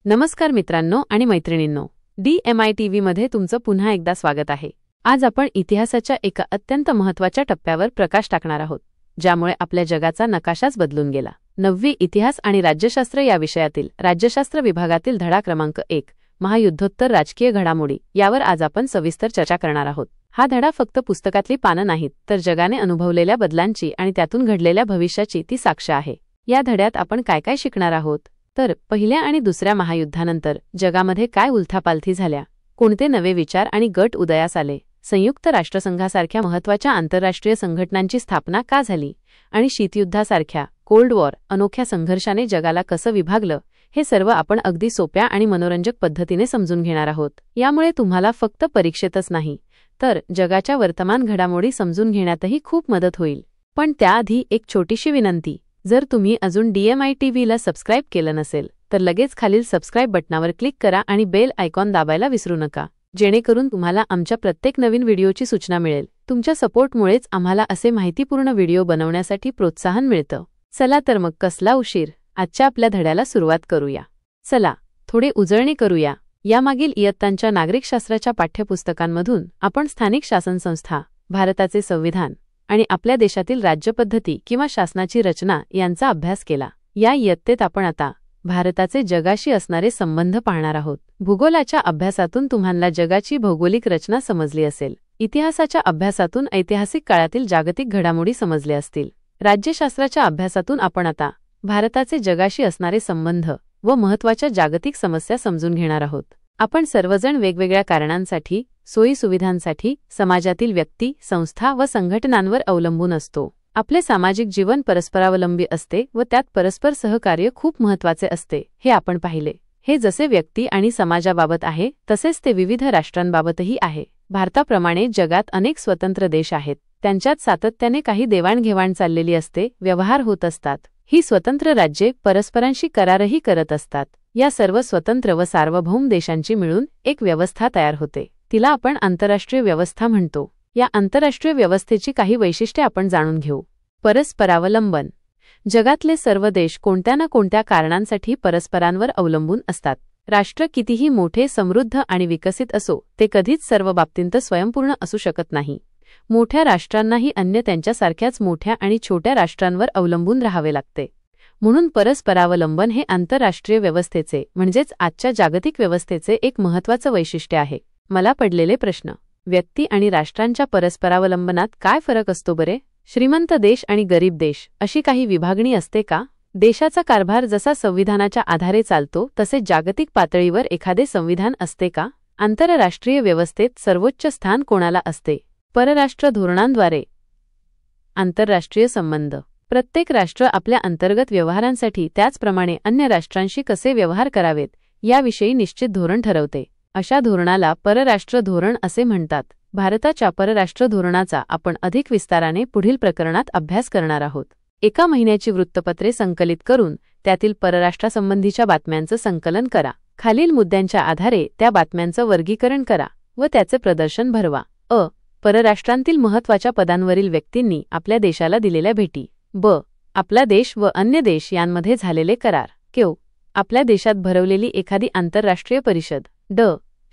नमस्कार मित्रांनो आणि मैत्रिणींनो, DMI मध्ये तुमचं पुन्हा एकदा स्वागत आहे। आज आपण इतिहासाच्या एका अत्यंत महत्त्वाच्या टप्प्यावर प्रकाश टाकणार आहोत, ज्यामुळे आपल्या जगाचा नकाशाच बदलून गेला। 9वी इतिहास आणि राज्यशास्त्र या विषयातील राज्यशास्त्र विभागातील धडा क्रमांक 1 महायुद्धोत्तर राजकीय घडामोडी यावर आज आपण सविस्तर चर्चा करणार आहोत। हा धडा फक्त पुस्तकातली पानं नाहीत, तर जगाने अनुभवलेल्या बदलांची आणि त्यातून घडलेल्या भविष्याची ती साक्ष आहे। या धड्यात आपण काय काय शिकणार आहोत? तर पहिल्या आणि दुसऱ्या महायुद्धानंतर जगामध्ये काय उलथापालथी झाल्या, कोणते नवे विचार आणि गट उदयास आले, संयुक्त राष्ट्रसंघासारख्या महत्त्वाच्या आंतरराष्ट्रीय संघटनांची स्थापना का झाली आणि शीतयुद्धासारख्या कोल्ड वॉर अनोख्या संघर्षाने जगाला कसं विभागलं, हे सर्व आपण अगदी सोप्या आणि मनोरंजक पद्धतीने समजून घेणार आहोत। यामुळे तुम्हाला फक्त परीक्षेतच नाही, तर जगाच्या वर्तमान घडामोडी समजून घेण्यातही खूप मदत होईल। पण त्याआधी एक छोटीशी विनंती, जर तुम्ही अजून DMI ला सबस्क्राइब केलं नसेल तर लगेच खालील सबस्क्राइब बटनावर क्लिक करा आणि बेल आयकॉन दाबायला विसरू नका, जेणेकरून तुम्हाला आमच्या प्रत्येक नवीन व्हिडिओची सूचना मिळेल। तुमच्या सपोर्टमुळेच आम्हाला असे माहितीपूर्ण व्हिडिओ बनवण्यासाठी प्रोत्साहन मिळतं। चला तर मग कसला उशीर, आजच्या आपल्या धड्याला सुरुवात करूया। चला थोडे उजळणी करूया। यामागील इयत्तांच्या नागरिकशास्त्राच्या पाठ्यपुस्तकांमधून आपण स्थानिक शासन संस्था, भारताचे संविधान आणि आपल्या देशातील राज्यपद्धती किंवा शासनाची रचना यांचा अभ्यास केला। या इयत्तेत आपण आता भारताचे जगाशी असणारे संबंध पाहणार आहोत। भूगोलाच्या अभ्यासातून तुम्हाला जगाची भौगोलिक रचना समजली असेल, इतिहासाच्या अभ्यासातून ऐतिहासिक काळातील जागतिक घडामोडी समजल्या असतील, राज्यशास्त्राच्या अभ्यासातून आपण आता भारताचे जगाशी असणारे संबंध व महत्त्वाच्या जागतिक समस्या समजून घेणार आहोत। आपण सर्वजण वेगवेगळ्या कारणांसाठी, सोयीसुविधांसाठी समाजातील व्यक्ती, संस्था व संघटनांवर अवलंबून असतो। आपले सामाजिक जीवन परस्परावलंबी असते व त्यात परस्पर सहकार्य खूप महत्त्वाचे असते, हे आपण पाहिले। हे जसे व्यक्ती आणि समाजाबाबत आहे, तसेच ते विविध राष्ट्रांबाबतही आहे। भारताप्रमाणे जगात अनेक स्वतंत्र देश आहेत, त्यांच्यात सातत्याने काही देवाणघेवाण चाललेली असते, व्यवहार होत असतात। ही स्वतंत्र राज्ये परस्परांशी करारही करत असतात। या सर्व स्वतंत्र व सार्वभौम देशांची मिळून एक व्यवस्था तयार होते, तिला आपण आंतरराष्ट्रीय व्यवस्था म्हणतो। या आंतरराष्ट्रीय व्यवस्थेची काही वैशिष्ट्ये आपण जाणून घेऊ। परस्परावलंबन। जगातले सर्व देश कोणत्या ना कोणत्या कारणांसाठी परस्परांवर अवलंबून असतात। राष्ट्र कितीही मोठे, समृद्ध आणि विकसित असो, ते कधीच सर्व बाबतींत स्वयंपूर्ण असू शकत नाही। मोठ्या राष्ट्रांनाही अन्य त्यांच्यासारख्याच मोठ्या आणि छोट्या राष्ट्रांवर अवलंबून राहावे लागते। म्हणून परस्परावलंबन हे आंतरराष्ट्रीय व्यवस्थेचे म्हणजेच आजच्या जागतिक व्यवस्थेचे एक महत्त्वाचं वैशिष्ट्य आहे। मला पडलेले प्रश्न, व्यक्ती आणि राष्ट्रांच्या परस्परावलंबनात काय फरक असतो बरे? श्रीमंत देश आणि गरीब देश अशी काही विभागणी असते का? देशाचा कारभार जसा संविधानाच्या आधारे चालतो, तसे जागतिक पातळीवर एखादे संविधान असते का? आंतरराष्ट्रीय व्यवस्थेत सर्वोच्च स्थान कोणाला असते? परराष्ट्र धोरणांद्वारे आंतरराष्ट्रीय संबंध। प्रत्येक राष्ट्र आपल्या अंतर्गत व्यवहारांसाठी त्याचप्रमाणे अन्य राष्ट्रांशी कसे व्यवहार करावेत याविषयी निश्चित धोरण ठरवते। अशा धोरणाला परराष्ट्र धोरण असे म्हणतात। भारताच्या परराष्ट्र धोरणाचा आपण अधिक विस्ताराने पुढील प्रकरणात अभ्यास करणार आहोत। एका महिन्याची वृत्तपत्रे संकलित करून त्यातील परराष्ट्रासंबंधीच्या बातम्यांचं संकलन करा। खालील मुद्द्यांच्या आधारे त्या बातम्यांचं वर्गीकरण करा व त्याचे प्रदर्शन भरवा। परराष्ट्रांतील महत्त्वाच्या पदांवरील व्यक्तींनी आपल्या देशाला दिलेल्या भेटी। आपला देश व अन्य देश यांमध्ये झालेले करार। आपल्या देशात भरवलेली एखादी आंतरराष्ट्रीय परिषद।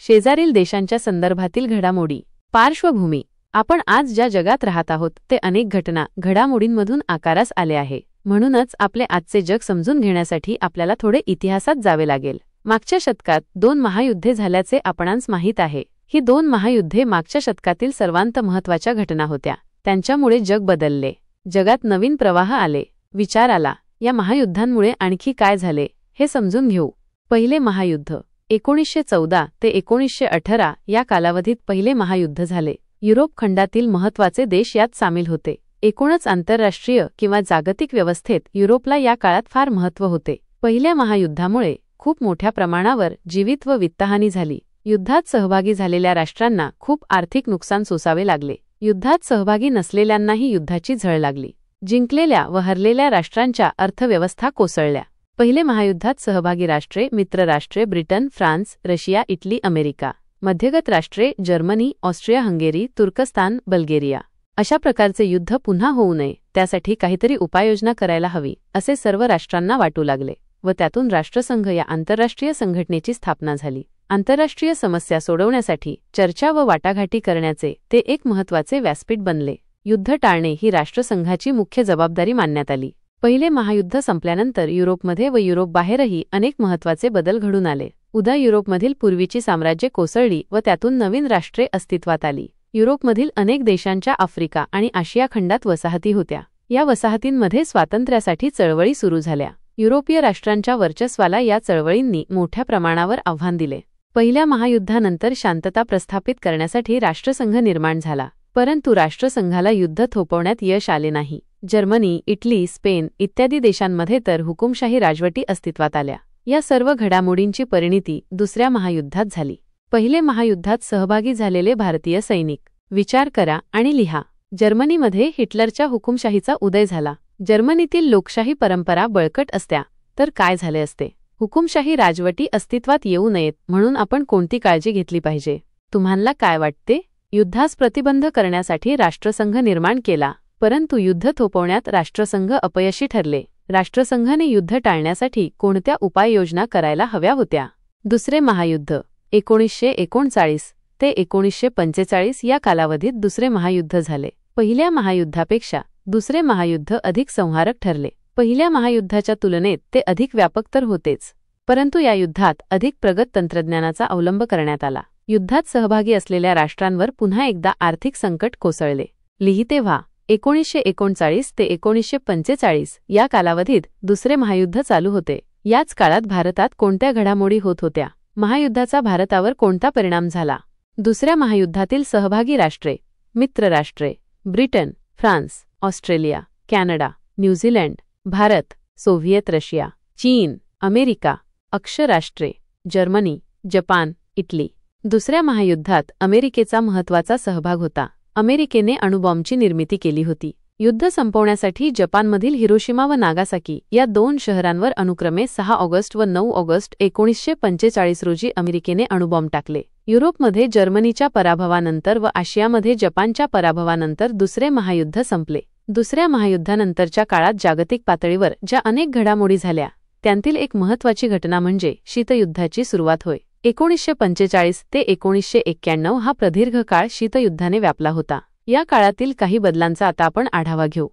शेजारील देशांच्या संदर्भातील घडामोडी। पार्श्वभूमी। आपण आज ज्या जगात राहत आहोत ते अनेक घटना, घडामोडींमधून आकारास आले आहे। म्हणूनच आपले आजचे जग समजून घेण्यासाठी आपल्याला थोडे इतिहासात जावे लागेल। मागच्या शतकात 2 महायुद्धे झाल्याचे आपणांस माहीत आहे। ही 2 महायुद्धे मागच्या शतकातील सर्वांत महत्त्वाच्या घटना होत्या। त्यांच्यामुळे जग बदलले, जगात नवीन प्रवाह आले, विचार आला। या महायुद्धांमुळे आणखी काय झाले हे समजून घेऊ। पहिले महायुद्ध 1914 ते 1918 या कालावधीत पहिले महायुद्ध झाले। युरोप खंडातील महत्त्वाचे देश यात सामील होते। एकूणच आंतरराष्ट्रीय किंवा जागतिक व्यवस्थेत युरोपला या काळात फार महत्त्व होते। पहिल्या महायुद्धामुळे खूप मोठ्या प्रमाणावर जीवित व वित्तहानी झाली। युद्धात सहभागी झालेल्या राष्ट्रांना खूप आर्थिक नुकसान सोसावे लागले। युद्धात सहभागी नसलेल्यांनाही युद्धाची झळ लागली। जिंकलेल्या व हरलेल्या राष्ट्रांच्या अर्थव्यवस्था कोसळल्या। पहिले महायुद्धात सहभागी राष्ट्रे मित्रराष्ट्रे Britain, France, Russia, Italy, America. मध्यगत राष्ट्रे जर्मनी, ऑस्ट्रिया, हंगेरी, तुर्कस्तान, बल्गेरिया। अशा प्रकारचे युद्ध पुन्हा होऊ नये त्यासाठी काहीतरी उपाययोजना करायला हवी असे सर्व राष्ट्रांना वाटू लागले। व त्यातून राष्ट्रसंघ या आंतरराष्ट्रीय संघटनेची स्थापना झाली. आंतरराष्ट्रीय समस्या सोडवण्यासाठी चर्चा व वाटाघाटी करण्याचे ते एक महत्त्वाचे व्यासपीठ बनले. युद्ध टाळणे ही राष्ट्रसंघाची मुख्य जबाबदारी मानण्यात आली. पहिले महायुद्ध संपल्यानंतर युरोपमध्ये व युरोपबाहेरही अनेक महत्त्वाचे बदल घडून आले. युरोपमधील पूर्वीची साम्राज्ये कोसळली व त्यातून नवीन राष्ट्रे अस्तित्वात आली. युरोपमधील अनेक देशांच्या आफ्रिका आणि आशिया खंडात वसाहती होत्या. या वसाहतींमध्ये स्वातंत्र्यासाठी चळवळी सुरू झाल्या. युरोपीय राष्ट्रांच्या वर्चस्वाला या चळवळींनी मोठ्या प्रमाणावर आव्हान दिले. पहिल्या महायुद्धानंतर शांतता प्रस्थापित करण्यासाठी राष्ट्रसंघ निर्माण झाला, परंतु राष्ट्रसंघाला युद्ध थोपवण्यात यश आले नाही. जर्मनी, इटली, स्पेन इत्यादी देशांमध्ये तर हुकुमशाही राजवटी अस्तित्वात आल्या. या सर्व घडामोडींची परिणिती दुसऱ्या महायुद्धात झाली. पहिले महायुद्धात सहभागी झालेले भारतीय सैनिक. विचार करा आणि लिहा. जर्मनीमध्ये हिटलरच्या हुकुमशाहीचा उदय झाला. जर्मनीतील लोकशाही परंपरा बळकट असत्या तर काय झाले असते? हुकुमशाही राजवटी अस्तित्वात येऊ नयेत म्हणून आपण कोणती काळजी घेतली पाहिजे? तुम्हाला काय वाटते? युद्धास प्रतिबंध करण्यासाठी राष्ट्रसंघ निर्माण केला, परंतु युद्ध थोपवण्यात राष्ट्रसंघ अपयशी ठरले. राष्ट्रसंघाने युद्ध टाळण्यासाठी कोणत्या उपाययोजना करायला हव्या होत्या? दुसरे महायुद्ध 1939 ते 1945 या कालावधीत दुसरे महायुद्ध झाले. पहिल्या महायुद्धापेक्षा दुसरे महायुद्ध अधिक संहारक ठरले. पहिल्या महायुद्धाच्या तुलनेत ते अधिक व्यापक तर होतेच, परंतु या युद्धात अधिक प्रगत तंत्रज्ञानाचा अवलंब करण्यात आला. युद्धात सहभागी असलेल्या राष्ट्रांवर पुन्हा एकदा आर्थिक संकट कोसळले. लिहिते व्हा. 1939 ते 1945 या कालावधीत दुसरे महायुद्ध चालू होते. याच काळात भारतात कोणत्या घडामोडी होत होत्या? महायुद्धाचा भारतावर कोणता परिणाम झाला? दुसऱ्या महायुद्धातील सहभागी राष्ट्रे. मित्रराष्ट्रे: Britain, France, Australia, Canada, New Zealand, Bharat, Soviet Russia, चीन, अमेरिका, अक्ष राष्ट्रे: जर्मनी, जपान, इटली. दुसऱ्या महायुद्धात अमेरिकेचा महत्त्वाचा सहभाग होता. अमेरिकेने अणुबॉम्बची निर्मिती केली होती. युद्ध संपवण्यासाठी जपानमधील हिरोशिमा व नागासाकी या दोन शहरांवर अनुक्रमे 6 ऑगस्ट व 9 ऑगस्ट 1945 रोजी अमेरिकेने अणुबॉम्ब टाकले. युरोपमध्ये जर्मनीच्या पराभवानंतर व आशियामध्ये जपानच्या पराभवानंतर दुसरे महायुद्ध संपले. दुसऱ्या महायुद्धानंतरच्या काळात जागतिक पातळीवर ज्या अनेक घडामोडी झाल्या, त्यांतील एक महत्त्वाची घटना म्हणजे शीतयुद्धाची सुरुवात होय. 1945 ते 1991 हा प्रदीर्घ काळ शीतयुद्धाने व्यापला होता. या काळातील काही बदलांचा आता आपण आढावा घेऊ.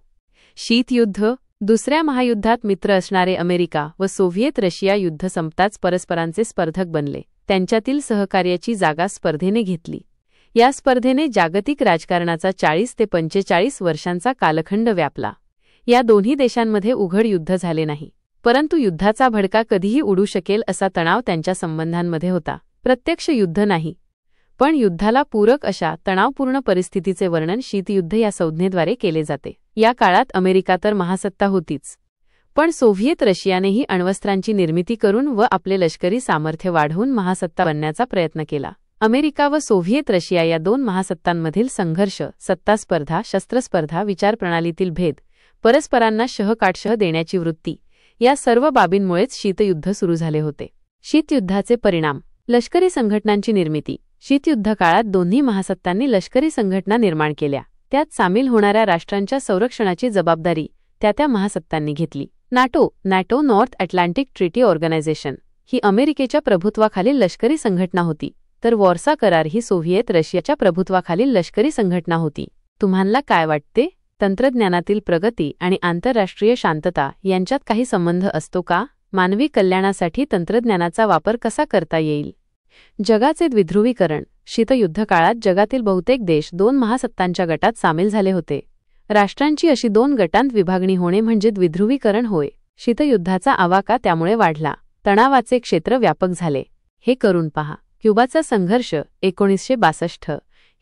शीतयुद्ध. दुसऱ्या महायुद्धात मित्र असणारे अमेरिका व सोव्हिएत रशिया युद्ध संपताच परस्परांचे स्पर्धक बनले. त्यांच्यातील सहकार्याची जागा स्पर्धेने घेतली. या स्पर्धेने जागतिक राजकारणाचा 40 ते 45 वर्षांचा कालखंड व्यापला. या दोन्ही देशांमध्ये उघड युद्ध झाले नाही, परंतु युद्धाचा भडका कधीही उडू शकेल असा तणाव त्यांच्या संबंधांमध्ये होता. प्रत्यक्ष युद्ध नाही, पण युद्धाला पूरक अशा तणावपूर्ण परिस्थितीचे वर्णन शीतयुद्ध या संज्ञेद्वारे केले जाते. या काळात अमेरिका तर महासत्ता होतीच, पण सोव्हिएत रशियानेही अण्वस्त्रांची निर्मिती करून व आपले लष्करी सामर्थ्य वाढवून महासत्ता बनण्याचा प्रयत्न केला. अमेरिका व सोव्हिएत रशिया या दोन महासत्तांमधील संघर्ष, सत्तास्पर्धा, शस्त्रस्पर्धा, विचारप्रणालीतील भेद, परस्परांना शह देण्याची वृत्ती या सर्व बाबींमुळेच शीतयुद्ध सुरू झाले होते. शीतयुद्धाचे परिणाम. लष्करी संघटनांची निर्मिती. शीतयुद्ध काळात दोन्ही महासत्तांनी लष्करी संघटना निर्माण केल्या. त्यात सामील होणाऱ्या राष्ट्रांच्या संरक्षणाची जबाबदारी त्या महासत्तांनी घेतली. NATO North Atlantic Treaty Organization ही अमेरिकेच्या प्रभुत्वाखालील लष्करी संघटना होती, तर वॉर्सा करार ही सोव्हिएत रशियाच्या प्रभुत्वाखालील लष्करी संघटना होती. तुम्हाला काय वाटते? तंत्रज्ञानातील प्रगती आणि आंतरराष्ट्रीय शांतता यांच्यात काही संबंध असतो का? मानवी कल्याणासाठी तंत्रज्ञानाचा वापर कसा करता येईल? जगाचे द्विध्रुवीकरण. शीतयुद्ध काळात जगातील बहुतेक देश दोन महासत्तांच्या गटात सामील झाले होते. राष्ट्रांची अशी दोन गटांत विभागणी होणे म्हणजे द्विध्रुवीकरण होय. शीतयुद्धाचा आवाका त्यामुळे वाढला. तणावाचे क्षेत्र व्यापक झाले. हे करून पहा. क्युबाचा संघर्ष 1962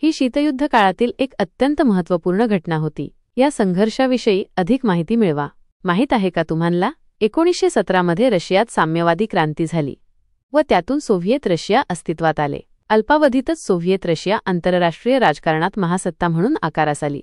ही शीतयुद्ध काळातील एक अत्यंत महत्त्वपूर्ण घटना होती. या संघर्षाविषयी अधिक माहिती मिळवा. माहीत आहे का तुम्हाला? 1917 मध्ये रशियात साम्यवादी क्रांती झाली व त्यातून सोव्हिएत रशिया अस्तित्वात आले. अल्पावधीतच सोव्हिएत रशिया आंतरराष्ट्रीय राजकारणात महासत्ता म्हणून आकारास आली.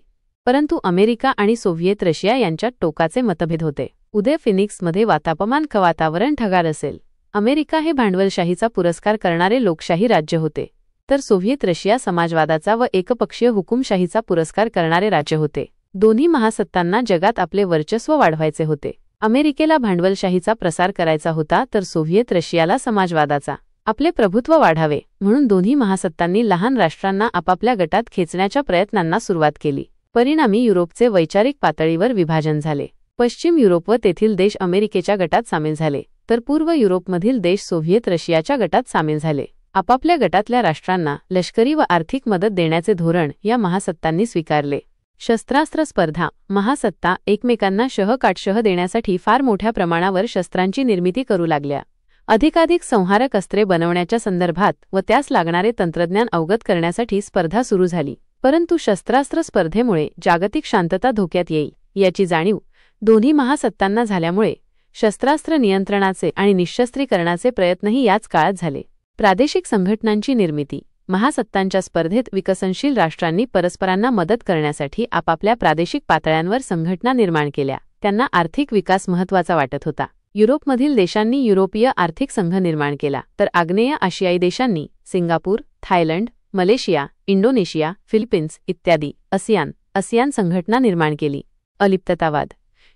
परंतु अमेरिका आणि सोव्हिएत रशिया यांच्यात टोकाचे मतभेद होते. उद्या फिनिक्समध्ये वातावरण ढगाळ असेल. अमेरिका हे भांडवलशाहीचा पुरस्कार करणारे लोकशाही राज्य होते, तर सोव्हिएत रशिया समाजवादाचा व एकपक्षीय हुकुमशाहीचा पुरस्कार करणारे राज्य होते. दोन्ही महासत्तांना जगात आपले वर्चस्व वाढवायचे होते. अमेरिकेला भांडवलशाहीचा प्रसार करायचा होता तर सोव्हिएत रशियाला समाजवादाचा. आपले प्रभुत्व वाढावे म्हणून दोन्ही महासत्तांनी लहान राष्ट्रांना आपापल्या गटात खेचण्याच्या प्रयत्नांना सुरुवात केली. परिणामी युरोपचे वैचारिक पातळीवर विभाजन झाले. पश्चिम युरोप व तेथील देश अमेरिकेच्या गटात सामील झाले, तर पूर्व युरोपमधील देश सोव्हिएत रशियाच्या गटात सामील झाले. आपापल्या गटातल्या राष्ट्रांना लष्करी व आर्थिक मदत देण्याचे धोरण या महासत्तांनी स्वीकारले. शस्त्रास्त्र स्पर्धा. महासत्ता एकमेकांना शह देण्यासाठी फार मोठ्या प्रमाणावर शस्त्रांची निर्मिती करू लागल्या. अधिकाधिक संहारक अस्त्रे बनवण्याच्या संदर्भात व त्यास लागणारे तंत्रज्ञान अवगत करण्यासाठी स्पर्धा सुरू झाली. परंतु शस्त्रास्त्र स्पर्धेमुळे जागतिक शांतता धोक्यात येईल याची जाणीव दोन्ही महासत्तांना झाल्यामुळे शस्त्रास्त्र नियंत्रणाचे आणि निःशस्त्रीकरणाचे प्रयत्नही याच काळात झाले. प्रादेशिक संघटनांची निर्मिती. महासत्तांच्या स्पर्धेत विकसनशील राष्ट्रांनी परस्परांना मदत करण्यासाठी आपापल्या प्रादेशिक पातळ्यांवर संघटना निर्माण केल्या. त्यांना आर्थिक विकास महत्त्वाचा वाटत होता. युरोपमधील देशांनी युरोपीय आर्थिक संघ निर्माण केला, तर आग्नेय आशियाई देशांनी Singapore, Thailand, Malaysia, Indonesia, Philippines इत्यादी आसियान संघटना निर्माण केली. अलिप्ततावाद.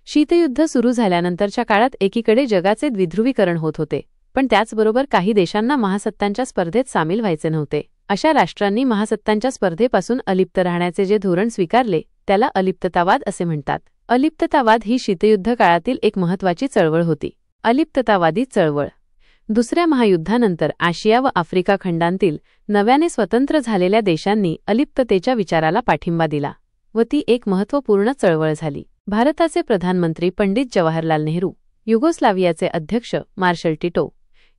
शीतयुद्ध सुरू झाल्यानंतरच्या काळात एकीकडे जगाचे द्विध्रुवीकरण होत होते, पण त्याचबरोबर काही देशांना महासत्तांच्या स्पर्धेत सामील व्हायचे नव्हते. अशा राष्ट्रांनी महासत्तांच्या स्पर्धेपासून अलिप्त राहण्याचे जे धोरण स्वीकारले त्याला अलिप्ततावाद असे म्हणतात. अलिप्ततावाद ही शीतयुद्ध काळातील एक महत्त्वाची चळवळ होती. अलिप्ततावादी चळवळ. दुसऱ्या महायुद्धानंतर आशिया व आफ्रिका खंडांतील नव्याने स्वतंत्र झालेल्या देशांनी अलिप्ततेच्या विचाराला पाठिंबा दिला व ती एक महत्त्वपूर्ण चळवळ झाली. भारताचे प्रधानमंत्री पंडित जवाहरलाल नेहरू, युगोस्लावियाचे अध्यक्ष मार्शल टिटो,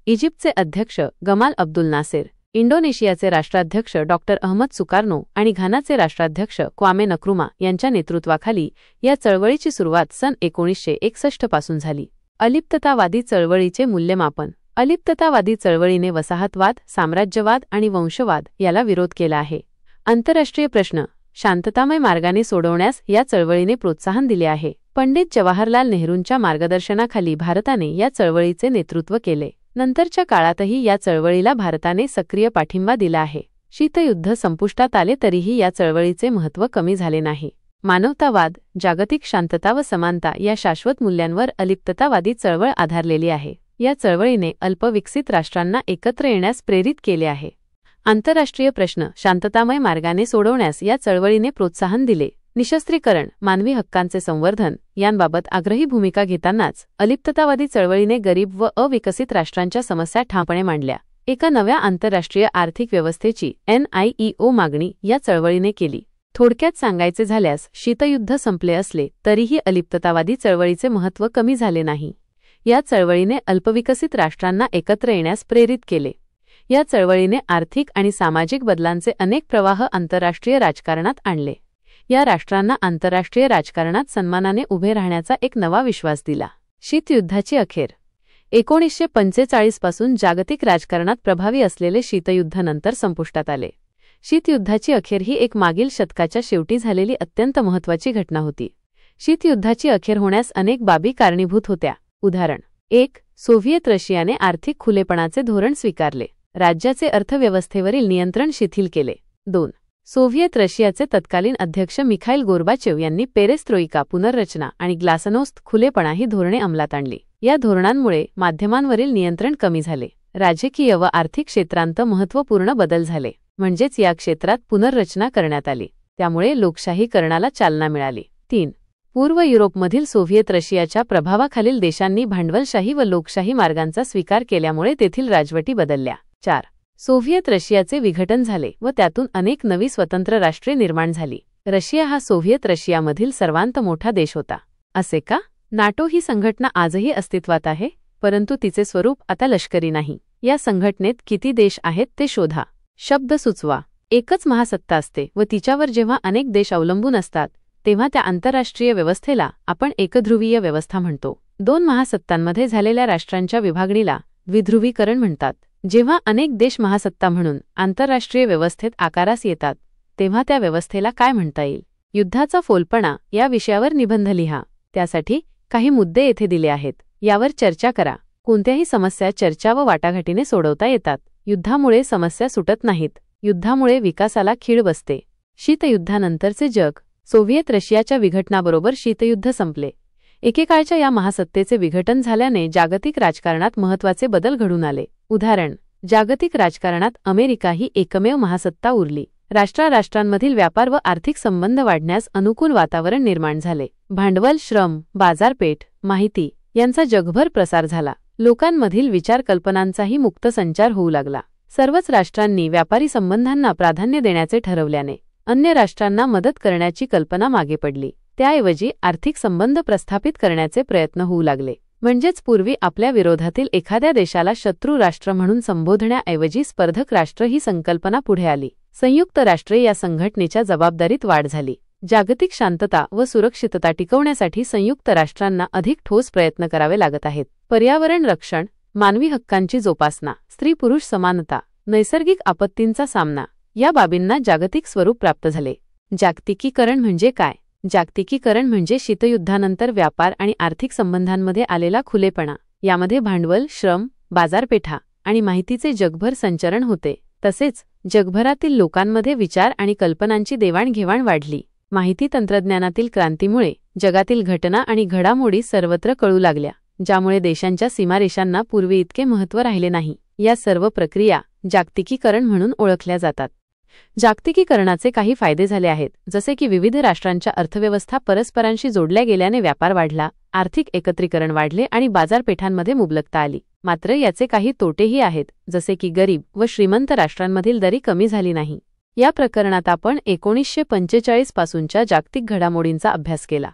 इजिप्तचे अध्यक्ष गमाल अब्दुल नासेर, इंडोनेशियाचे राष्ट्राध्यक्ष डॉक्टर अहमद सुकार्नो आणि घानाचे राष्ट्राध्यक्ष क्वामे नक्रुमा यांच्या नेतृत्वाखाली या चळवळीची सुरुवात सन 1961 पासून झाली. अलिप्ततावादी चळवळीचे मूल्यमापन. अलिप्ततावादी चळवळीने वसाहतवाद, साम्राज्यवाद आणि वंशवाद याला विरोध केला आहे. आंतरराष्ट्रीय प्रश्न शांततामय मार्गाने सोडवण्यास या चळवळीने प्रोत्साहन दिले आहे. पंडित जवाहरलाल नेहरूंच्या मार्गदर्शनाखाली भारताने या चळवळीचे नेतृत्व केले. नंतरच्या काळातही या चळवळीला भारताने सक्रिय पाठिंबा दिला आहे. शीतयुद्ध संपुष्टात आले तरीही या चळवळीचे महत्त्व कमी झाले नाही. मानवतावाद, जागतिक शांतता व समानता या शाश्वत मूल्यांवर अलिप्ततावादी चळवळ आधारलेली आहे. या चळवळीने अल्पविकसित राष्ट्रांना एकत्र येण्यास प्रेरित केले आहे. आंतरराष्ट्रीय प्रश्न शांततामय मार्गाने सोडवण्यास या चळवळीने प्रोत्साहन दिले. निःशस्त्रीकरण, मानवी हक्कांचे संवर्धन यांबाबत आग्रही भूमिका घेतानाच अलिप्ततावादी चळवळीने गरीब व अविकसित राष्ट्रांच्या समस्या ठामपणे मांडल्या. एका नव्या आंतरराष्ट्रीय आर्थिक व्यवस्थेची NIEO मागणी या चळवळीने केली. थोडक्यात सांगायचे झाल्यास शीतयुद्ध संपले असले तरीही अलिप्ततावादी चळवळीचे महत्त्व कमी झाले नाही. या चळवळीने अल्पविकसित राष्ट्रांना एकत्र येण्यास प्रेरित केले. या चळवळीने आर्थिक आणि सामाजिक बदलांचे अनेक प्रवाह आंतरराष्ट्रीय राजकारणात आणले. या राष्ट्रांना आंतरराष्ट्रीय राजकारणात सन्मानाने उभे राहण्याचा एक नवा विश्वास दिला. शीतयुद्धाची अखेर. 1945 पासून जागतिक राजकारणात प्रभावी असलेले शीतयुद्ध नंतर संपुष्टात आले. शीतयुद्धाची अखेर ही एक मागील शतकाच्या शेवटी झालेली अत्यंत महत्त्वाची घटना होती. शीतयुद्धाची अखेर होण्यास अनेक बाबी कारणीभूत होत्या. उदाहरण 1. सोव्हिएत रशियाने आर्थिक खुलेपणाचे धोरण स्वीकारले. राज्याचे अर्थव्यवस्थेवरील नियंत्रण शिथिल केले. 2. सोव्हिएत रशियाचे तत्कालीन अध्यक्ष मिखाईल गोर्बाचेव यांनी पेरेस्त्रोइका पुनर्रचना आणि ग्लासनोस्त खुलेपणा ही धोरणे अंमलात आणली. या धोरणांमुळे माध्यमांवरील नियंत्रण कमी झाले. राजकीय व आर्थिक क्षेत्रांत महत्त्वपूर्ण बदल झाले, म्हणजेच या क्षेत्रात पुनर्रचना करण्यात आली. त्यामुळे लोकशाहीकरणाला चालना मिळाली. 3. पूर्व युरोपमधील सोव्हिएत रशियाच्या प्रभावाखालील देशांनी भांडवलशाही व लोकशाही मार्गांचा स्वीकार केल्यामुळे तेथील राजवटी बदलल्या. 4. सोव्हिएत रशियाचे विघटन झाले व त्यातून अनेक नवी स्वतंत्र राष्ट्रे निर्माण झाली. रशिया हा सोव्हिएत रशियामधील सर्वांत मोठा देश होता. असे का? नाटो ही संघटना आजही अस्तित्वात आहे, परंतु तिचे स्वरूप आता लष्करी नाही. या संघटनेत किती देश आहेत ते शोधा. शब्द सुचवा. एकच महासत्ता असते व तिच्यावर जेव्हा अनेक देश अवलंबून असतात तेव्हा त्या आंतरराष्ट्रीय व्यवस्थेला आपण एकध्रुवीय व्यवस्था म्हणतो. 2 महासत्तांमध्ये झालेल्या राष्ट्रांच्या विभागणीला द्विध्रुवीकरण म्हणतात. जेव्हा अनेक देश महासत्ता म्हणून आंतरराष्ट्रीय व्यवस्थेत आकारास येतात तेव्हा त्या व्यवस्थेला काय म्हणता येईल? युद्धाचा फोलपणा या विषयावर निबंध लिहा. त्यासाठी काही मुद्दे येथे दिले आहेत. यावर चर्चा करा. कोणत्याही समस्या चर्चा व वाटाघाटीने सोडवता येतात. युद्धामुळे समस्या सुटत नाहीत. युद्धामुळे विकासाला खीळ बसते. शीतयुद्धानंतरचे जग. सोव्हिएत रशियाच्या विघटनाबरोबर शीतयुद्ध संपले. एकेकाळच्या या महासत्तेचे विघटन झाल्याने जागतिक राजकारणात महत्त्वाचे बदल घडून आले. उदाहरण, जागतिक राजकारणात अमेरिका ही एकमेव महासत्ता उरली. राष्ट्रांमधील व्यापार व आर्थिक संबंध वाढण्यास अनुकूल वातावरण निर्माण झाले. भांडवल, श्रम, बाजारपेठ, माहिती यांचा जगभर प्रसार झाला. लोकांमधील विचार कल्पनांचाही मुक्त संचार होऊ लागला. सर्वच राष्ट्रांनी व्यापारी संबंधांना प्राधान्य देण्याचे ठरवल्याने अन्य राष्ट्रांना मदत करण्याची कल्पना मागे पडली. त्याऐवजी आर्थिक संबंध प्रस्थापित करण्याचे प्रयत्न होऊ लागले. म्हणजेच पूर्वी आपल्या विरोधातील एखाद्या देशाला शत्रू राष्ट्र म्हणून संबोधण्याऐवजी स्पर्धक राष्ट्र ही संकल्पना पुढे आली. संयुक्त राष्ट्रे या संघटनेच्या जबाबदारीत वाढ झाली. जागतिक शांतता व सुरक्षितता टिकवण्यासाठी संयुक्त राष्ट्रांना अधिक ठोस प्रयत्न करावे लागत आहेत. पर्यावरण रक्षण, मानवी हक्कांची जोपासना, स्त्री-पुरुष समानता, नैसर्गिक आपत्तींचा सामना या बाबींना जागतिक स्वरूप प्राप्त झाले. जागतिकीकरण म्हणजे काय? जागतिकीकरण म्हणजे शीतयुद्धानंतर व्यापार आणि आर्थिक संबंधांमध्ये आलेला खुलेपणा. यामध्ये भांडवल, श्रम, बाजारपेठा आणि माहितीचे जगभर संचरण होते. तसेच जगभरातील लोकांमध्ये विचार आणि कल्पनांची देवाणघेवाण वाढली. माहिती तंत्रज्ञानातील क्रांतीमुळे जगातील घटना आणि घडामोडी सर्वत्र कळू लागल्या, ज्यामुळे देशांच्या सीमारेषांना पूर्वी इतके महत्त्व राहिले नाही. या सर्व प्रक्रिया जागतिकीकरण म्हणून ओळखल्या जातात. जागतिकीकरणाचे काही फायदे झाले आहेत, जसे की विविध राष्ट्रांच्या अर्थव्यवस्था परस्परांशी जोडल्या गेल्याने व्यापार वाढला, आर्थिक एकत्रीकरण वाढले आणि बाजारपेठांमध्ये मुबलकता आली. मात्र याचे काही तोटेही आहेत, जसे की गरीब व श्रीमंत राष्ट्रांमधील दरी कमी झाली नाही. या प्रकरणात आपण 1945 पासूनच्या जागतिक घडामोडींचा अभ्यास केला.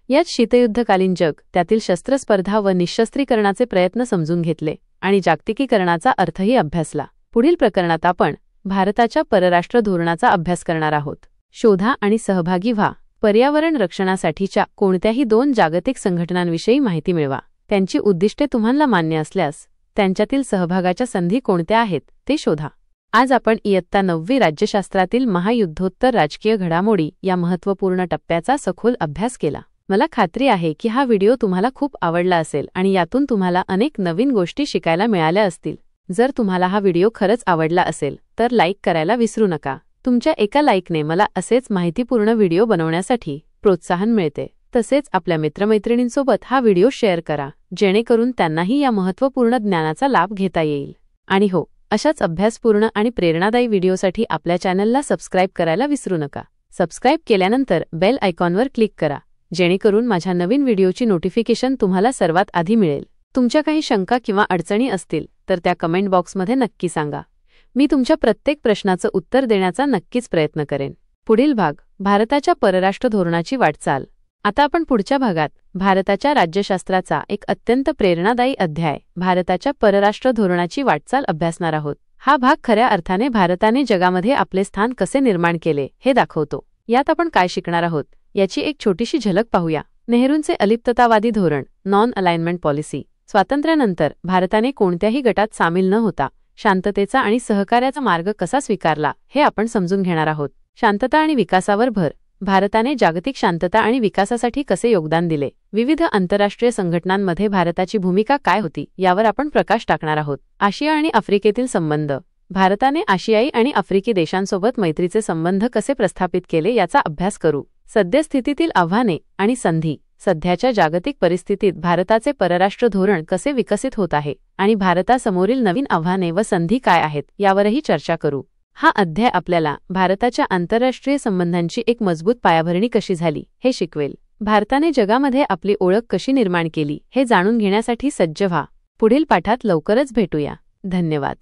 यात शीतयुद्धकालीन जग, त्यातील शस्त्रस्पर्धा व निःशस्त्रीकरणाचे प्रयत्न समजून घेतले आणि जागतिकीकरणाचा अर्थही अभ्यासला. पुढील प्रकरणात आपण भारताच्या परराष्ट्र धोरणाचा अभ्यास करणार आहोत. शोधा आणि सहभागी व्हा. पर्यावरण रक्षणासाठीच्या कोणत्याही 2 जागतिक संघटनांविषयी माहिती मिळवा. त्यांची उद्दिष्टे तुम्हाला मान्य असल्यास त्यांच्यातील सहभागाच्या संधी कोणत्या आहेत ते शोधा. आज आपण इयत्ता 9वी राज्यशास्त्रातील महायुद्धोत्तर राजकीय घडामोडी या महत्त्वपूर्ण टप्प्याचा सखोल अभ्यास केला. मला खात्री आहे की हा व्हिडिओ तुम्हाला खूप आवडला असेल आणि यातून तुम्हाला अनेक नवीन गोष्टी शिकायला मिळाल्या असतील. जर तुम्हाला हा व्हिडिओ खरंच आवडला असेल तर लाईक करायला विसरू नका. तुमच्या एका लाईकने मला असेच माहितीपूर्ण व्हिडिओ बनवण्यासाठी प्रोत्साहन मिळते. तसेच आपल्या मित्रमैत्रिणींसोबत हा व्हिडिओ शेअर करा, जेणेकरून त्यांनाही या महत्त्वपूर्ण ज्ञानाचा लाभ घेता येईल. आणि हो, अशाच अभ्यासपूर्ण आणि प्रेरणादायी व्हिडिओसाठी आपल्या चॅनलला सबस्क्राईब करायला विसरू नका. सबस्क्राईब केल्यानंतर बेल आयकॉनवर क्लिक करा, जेणेकरून माझ्या नवीन व्हिडिओची नोटिफिकेशन तुम्हाला सर्वात आधी मिळेल. तुमच्या काही शंका किंवा अडचणी असतील तर त्या कमेंट बॉक्समध्ये नक्की सांगा. मी तुमच्या प्रत्येक प्रश्नाचं उत्तर देण्याचा नक्कीच प्रयत्न करेन. पुढील भाग, भारताच्या परराष्ट्र धोरणाची वाटचाल. आता आपण पुढच्या भागात भारताच्या राज्यशास्त्राचा एक अत्यंत प्रेरणादायी अध्याय, भारताच्या परराष्ट्र धोरणाची वाटचाल अभ्यासणार आहोत. हा भाग खऱ्या अर्थाने भारताने जगामध्ये आपले स्थान कसे निर्माण केले हे दाखवतो. यात आपण काय शिकणार आहोत याची एक छोटीशी झलक पाहूया. नेहरूंचे अलिप्ततावादी धोरण, नॉन अलाइनमेंट पॉलिसी. स्वातंत्र्यानंतर भारताने कोणत्याही गटात सामील न होता शांततेचा आणि सहकार्याचा मार्ग कसा स्वीकारला हे आपण समजून घेणार आहोत. शांतता आणि विकासावर भर. भारताने जागतिक शांतता आणि विकासासाठी कसे योगदान दिले, विविध आंतरराष्ट्रीय संघटनांमध्ये भारताची भूमिका काय होती यावर आपण प्रकाश टाकणार आहोत. आशिया आणि आफ्रिकेतील संबंध. भारताने आशियाई आणि आफ्रिकी देशांसोबत मैत्रीचे संबंध कसे प्रस्थापित केले याचा अभ्यास करू. सद्यस्थितीतील आव्हाने आणि संधी. सध्याच्या जागतिक परिस्थितीत भारताचे परराष्ट्र धोरण कसे विकसित होत आहे आणि भारतासमोरील नवीन आव्हाने व संधी काय आहेत यावरही चर्चा करू. हा अध्याय आपल्याला भारताच्या आंतरराष्ट्रीय संबंधांची एक मजबूत पायाभरणी कशी झाली हे शिकवेल. भारताने जगामध्ये आपली ओळख कशी निर्माण केली हे जाणून घेण्यासाठी सज्ज व्हा. पुढील पाठात लवकरच भेटूया. धन्यवाद.